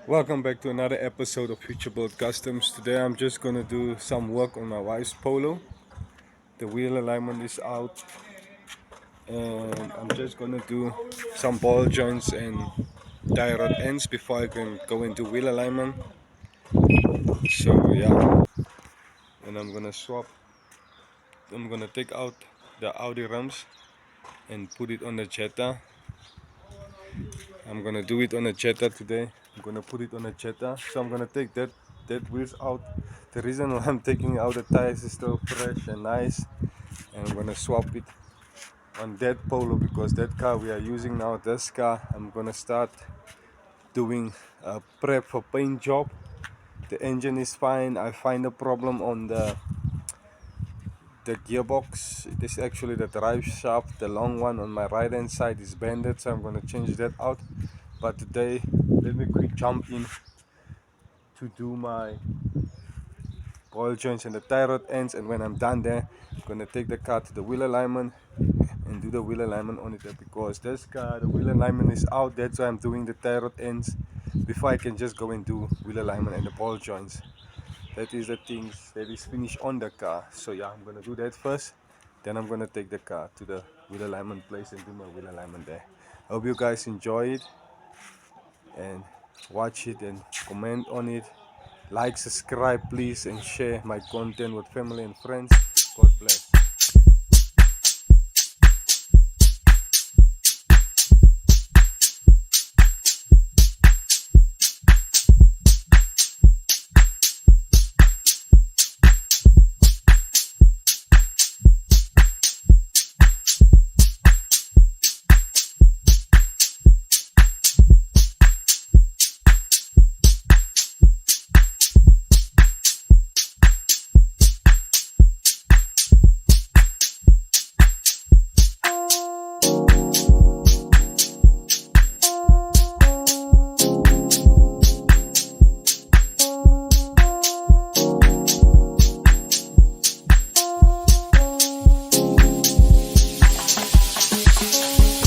Welcome back to another episode of Future Build Customs. Today I'm just gonna do some work on my wife's polo. The wheel alignment is out and I'm just gonna do some ball joints and tie rod ends before I can go into wheel alignment. So yeah, and I'm gonna take out the Audi rims and put it on the Jetta. I'm gonna do it on a Jetta today. I'm gonna put it on a Jetta. So I'm gonna take that wheels out. The reason why I'm taking out the tires is still fresh and nice, and I'm gonna swap it on that Polo because that car we are using now, this car, I'm gonna start doing a prep for paint job. The engine is fine. I find a problem on the gearbox. It is actually the drive shaft, the long one on my right hand side is bended, so I'm gonna change that out. But today, let me quick jump in to do my ball joints and the tie rod ends, and when I'm done there, I'm gonna take the car to the wheel alignment and do the wheel alignment on it because this car, the wheel alignment is out. That's why I'm doing the tie rod ends before I can just go and do wheel alignment and the ball joints. That is the things that is finished on the car. So yeah, I'm gonna do that first, then I'm gonna take the car to the wheel alignment place and do my wheel alignment there. I hope you guys enjoy it and watch it and comment on it. Like, subscribe please, and share my content with family and friends. God bless.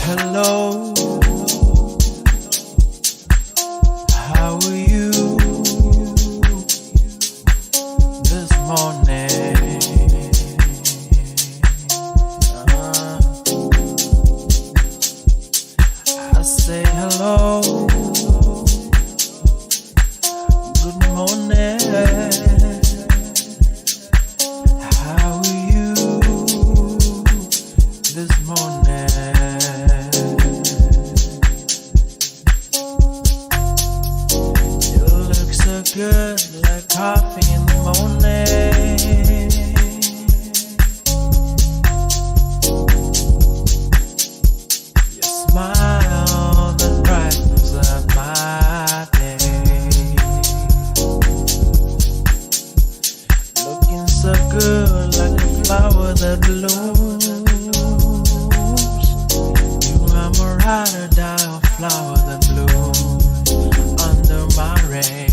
Hello, how are you this morning? I say hello, good morning. How are you this morning? Good like coffee in the morning. Your smile that brightens up my day. Looking so good like a flower that blooms. You are my ride or die flower that blooms under my rain.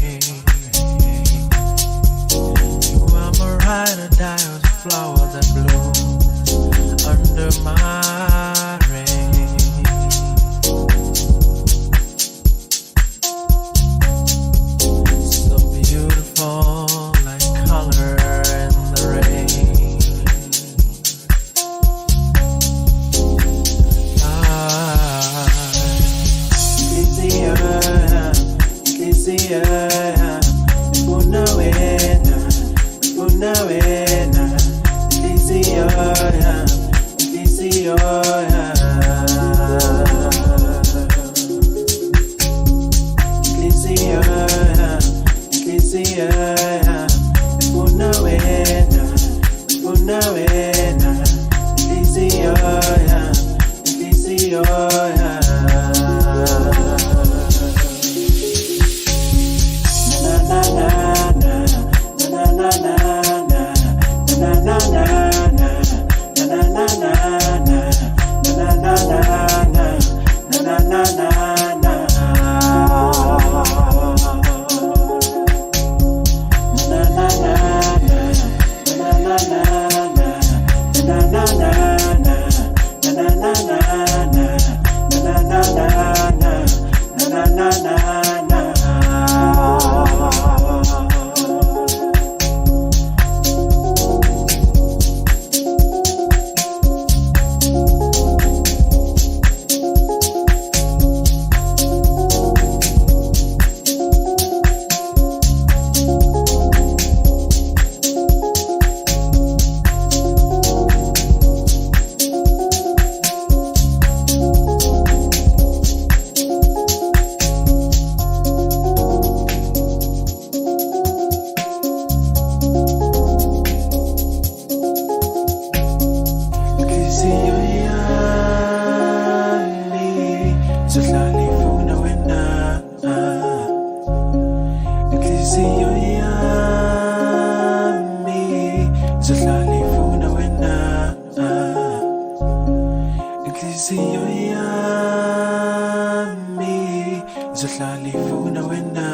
ifuna wena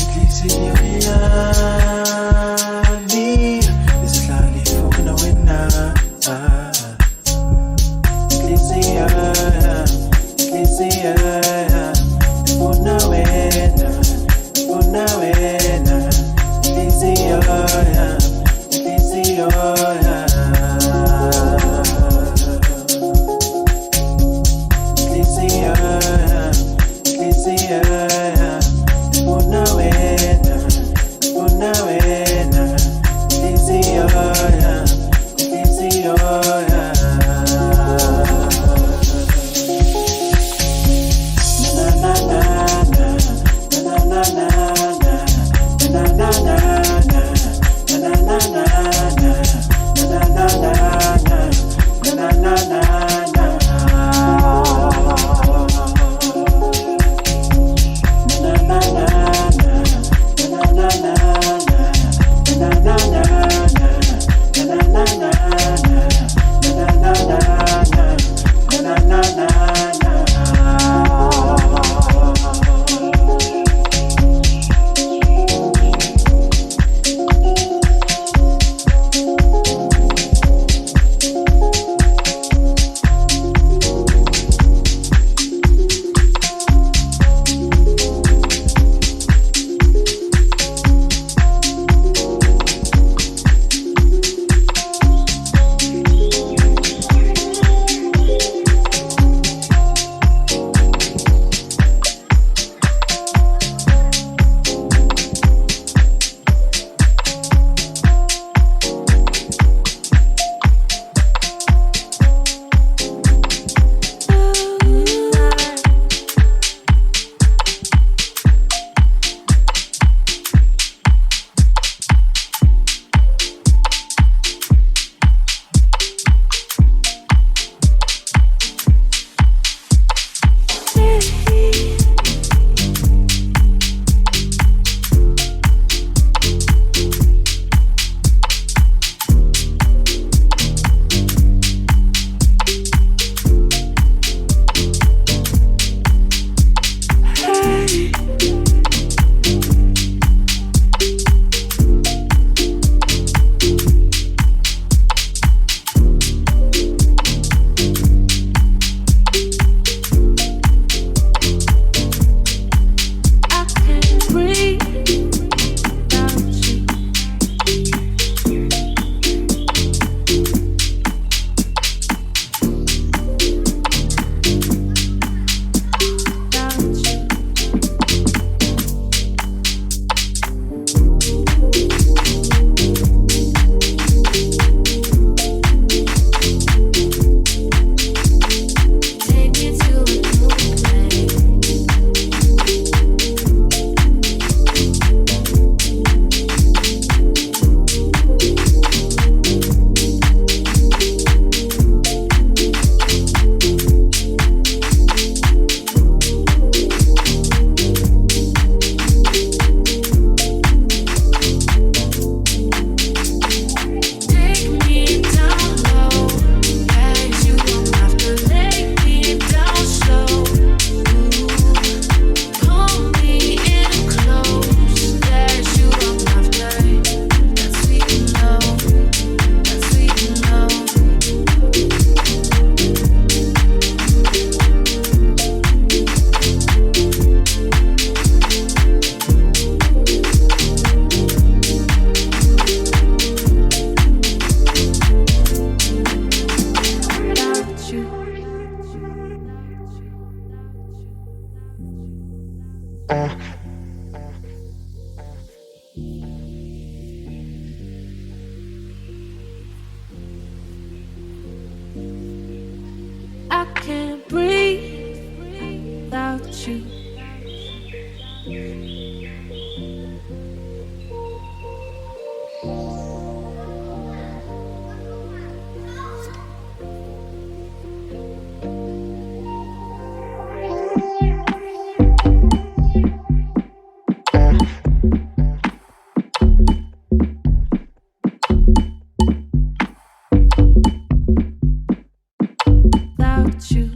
inhliziyo yami isihlala ifuna wena inhliziyo ifuna wena inhliziyo I can't breathe without you. Without you.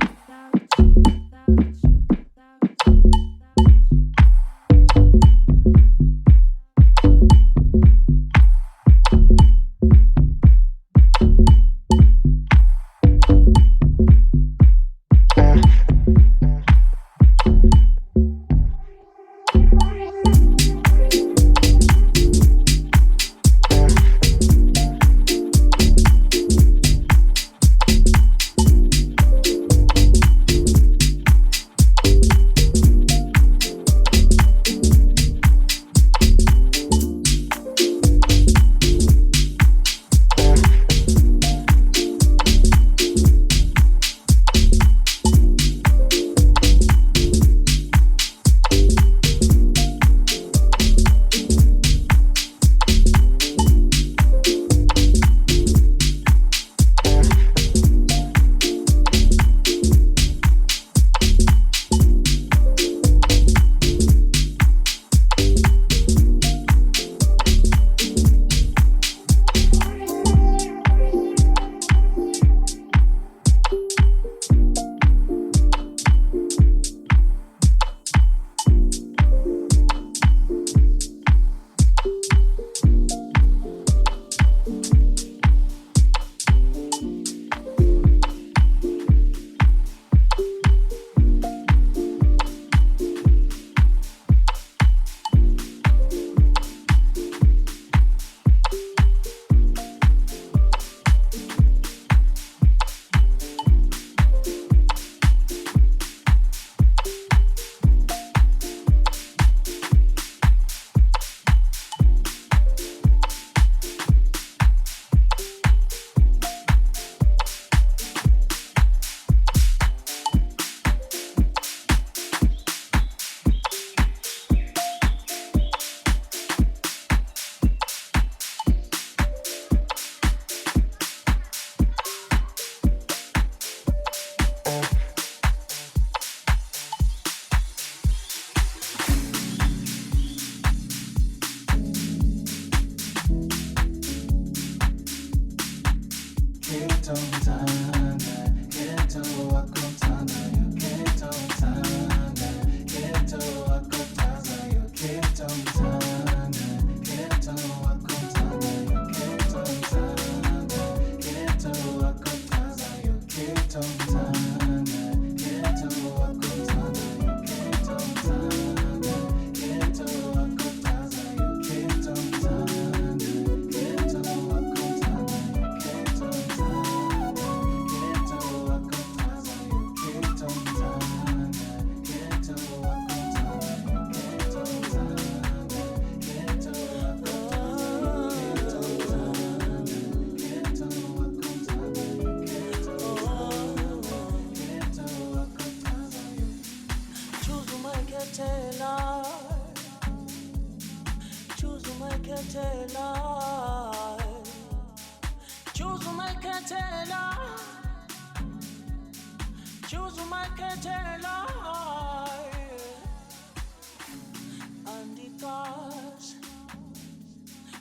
Andikazi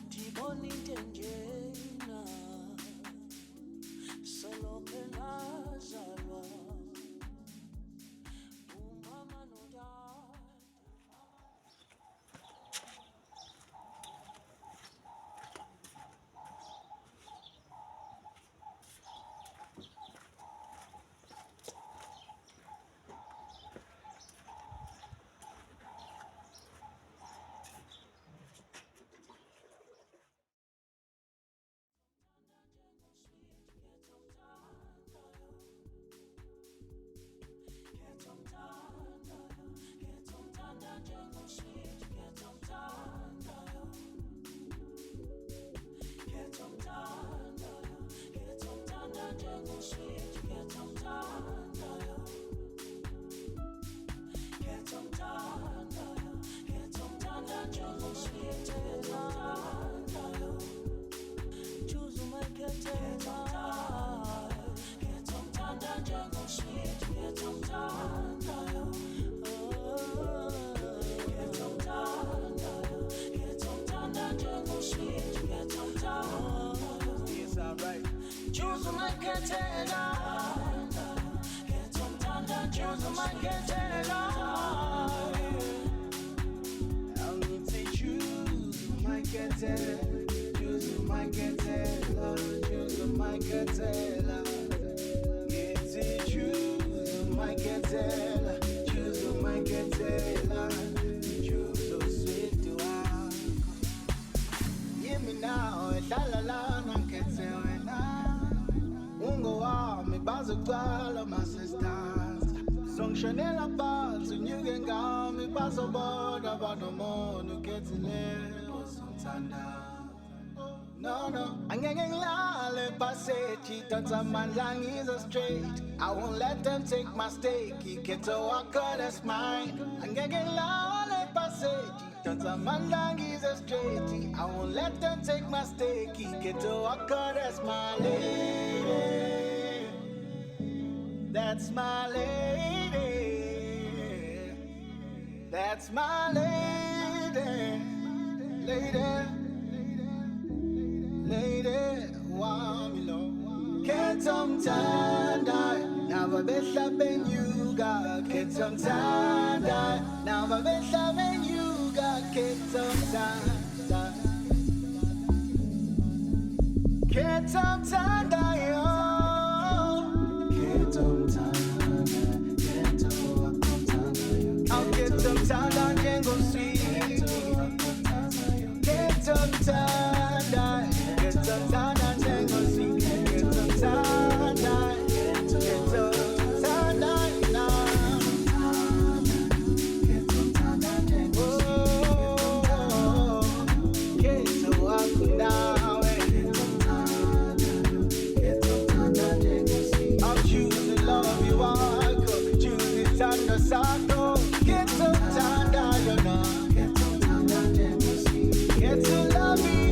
ndibona into enjena solokhe ngazalwa umama nodade. Bazugcwala ama-sisters Songishonela phansi unyuke ngami bazobona banomuntu ukhethileyo somthanda No, angeke ngilale pasethi Dansa amandla ngize straight I won't let them take my stake Ikhetho wakho that's mine Angeke ngilale pasethi Dansa amandla ngize straight I won't let them take my stake Ikhetho wakho that's my lady That's my lady. That's my lady. Lady, wamilo. Ketomtanda, nava behla benyuga. Ketomtanda, nava behla benyuga. Ketomtanda. Ketomtanda, yo. I'll get some time down and go see. Get some time down. Get some time down and go see. Get some time down. Get some time down now. Oh, get some walk now. I'm choosing love you walk. Choosing Sando Sato. Get some time down, you know. Get to love me.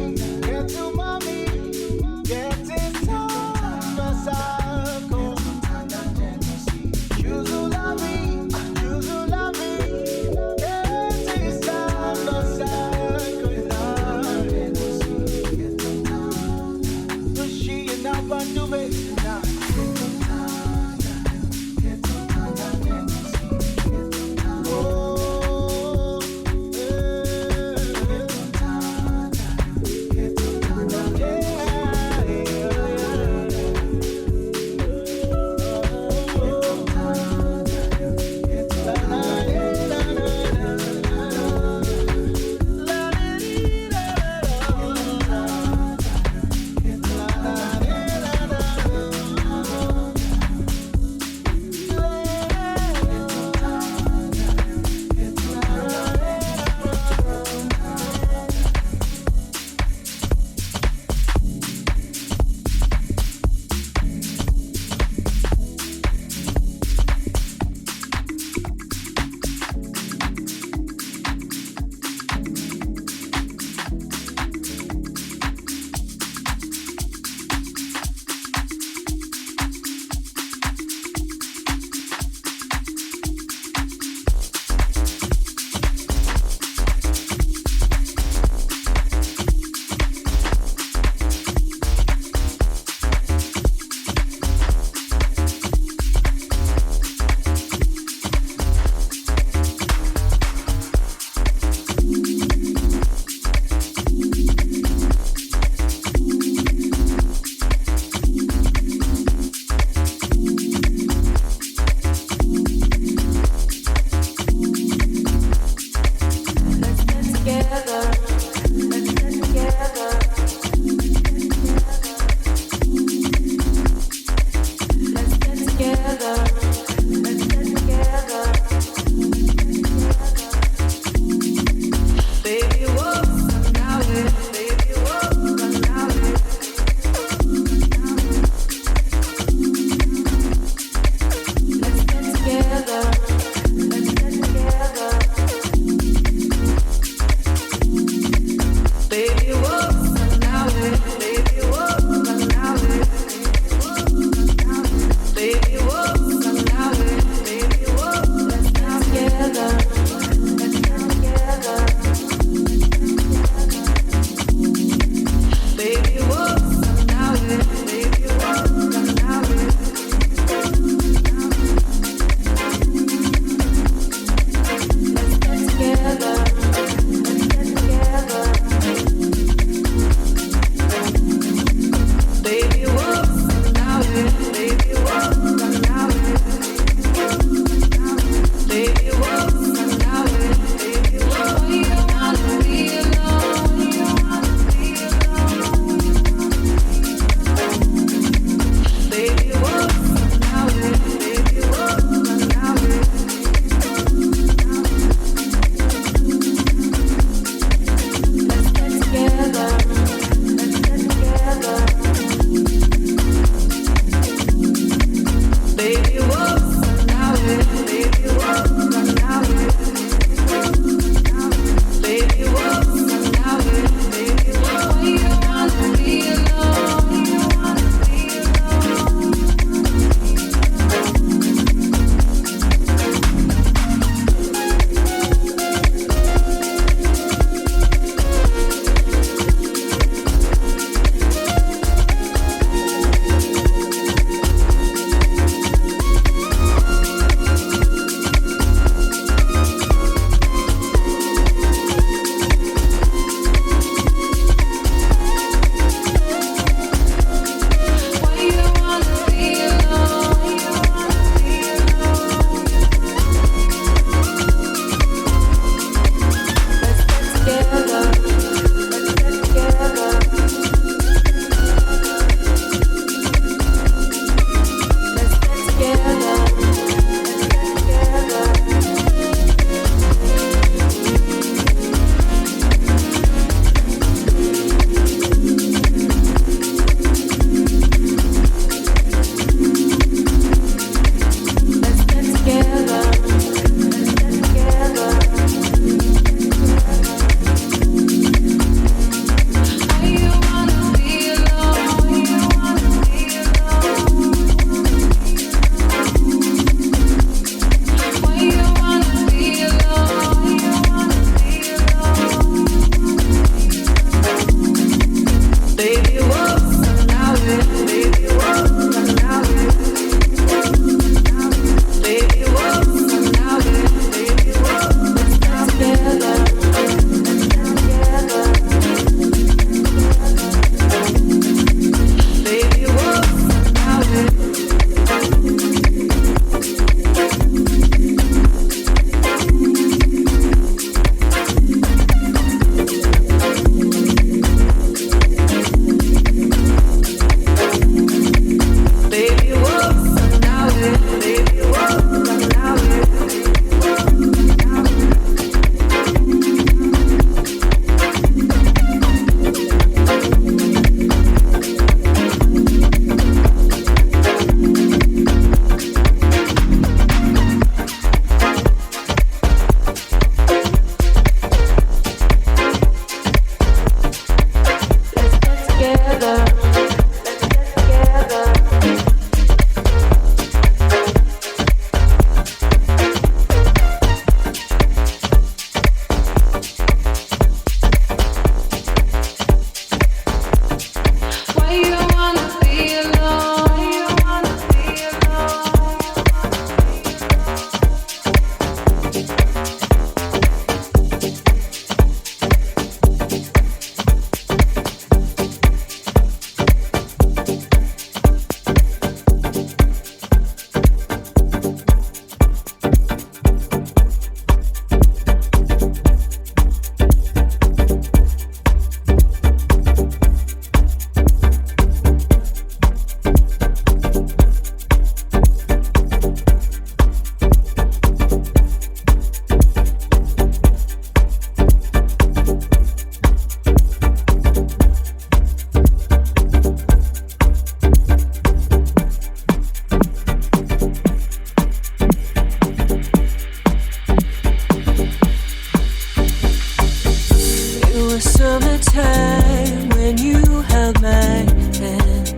the summertime when you held my hand.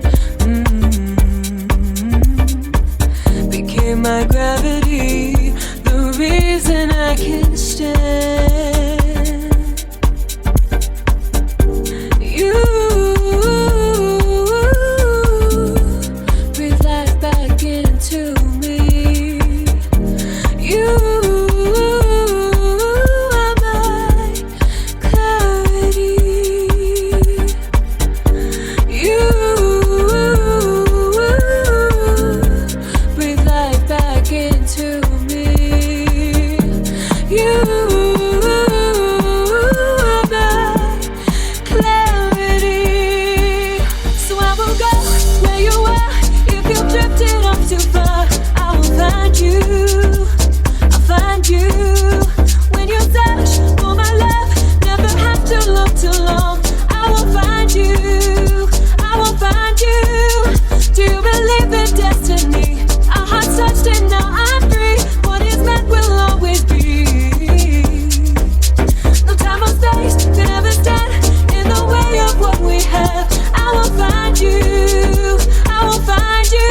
Became my gravity, the reason I can stand. You breathe life back into me. You are my clarity. You breathe life back into me. You are my clarity. So I will go where you are. If you've drifted off too far, I will find you. I'll find you. When you search for my love, never have to look too long. I will find you. I will find you. Do you believe in destiny? Our hearts touched and now I'm free. What is meant will always be. No time or space can ever stand in the way of what we have. I will find you. I will find you.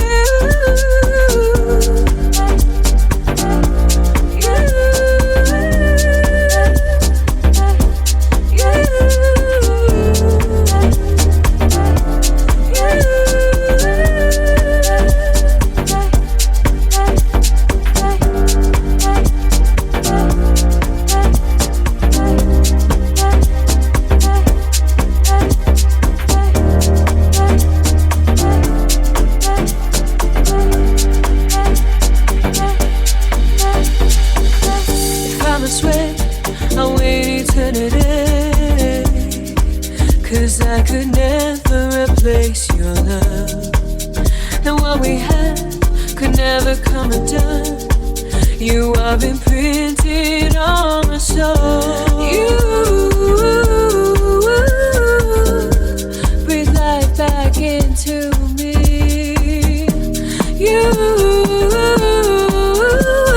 If I'm a sweat, I'll wait eternity. 'Cause I could never replace your love. And what we had could never come undone. You are imprinted on my soul. You breathe life back into me. You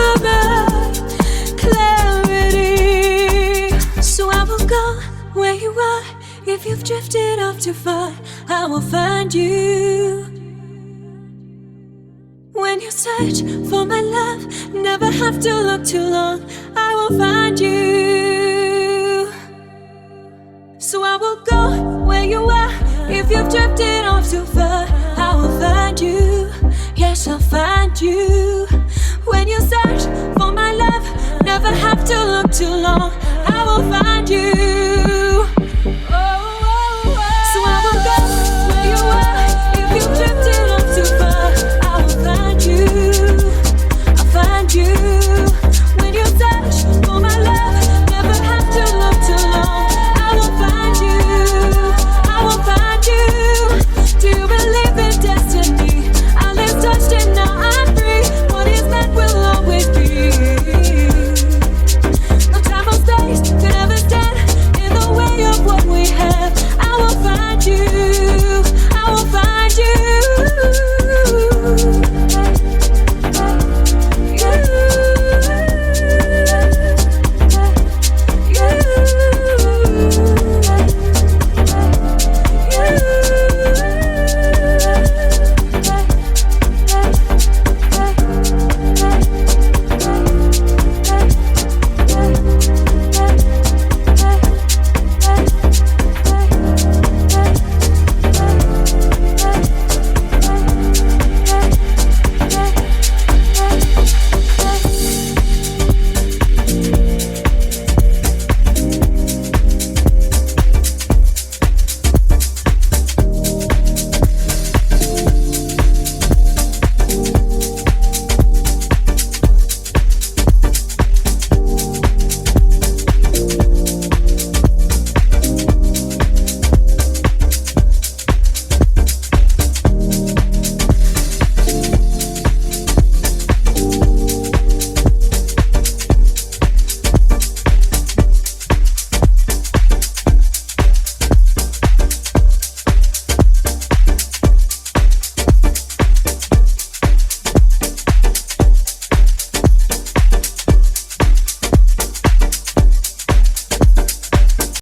are my clarity. So I will go where you are. If you've drifted off too far, I will find you. When you search for my love, never have to look too long. I will find you. So I will go where you are. If you've drifted off too far, I will find you. Yes, I'll find you. When you search for my love, never have to look too long. I will find you.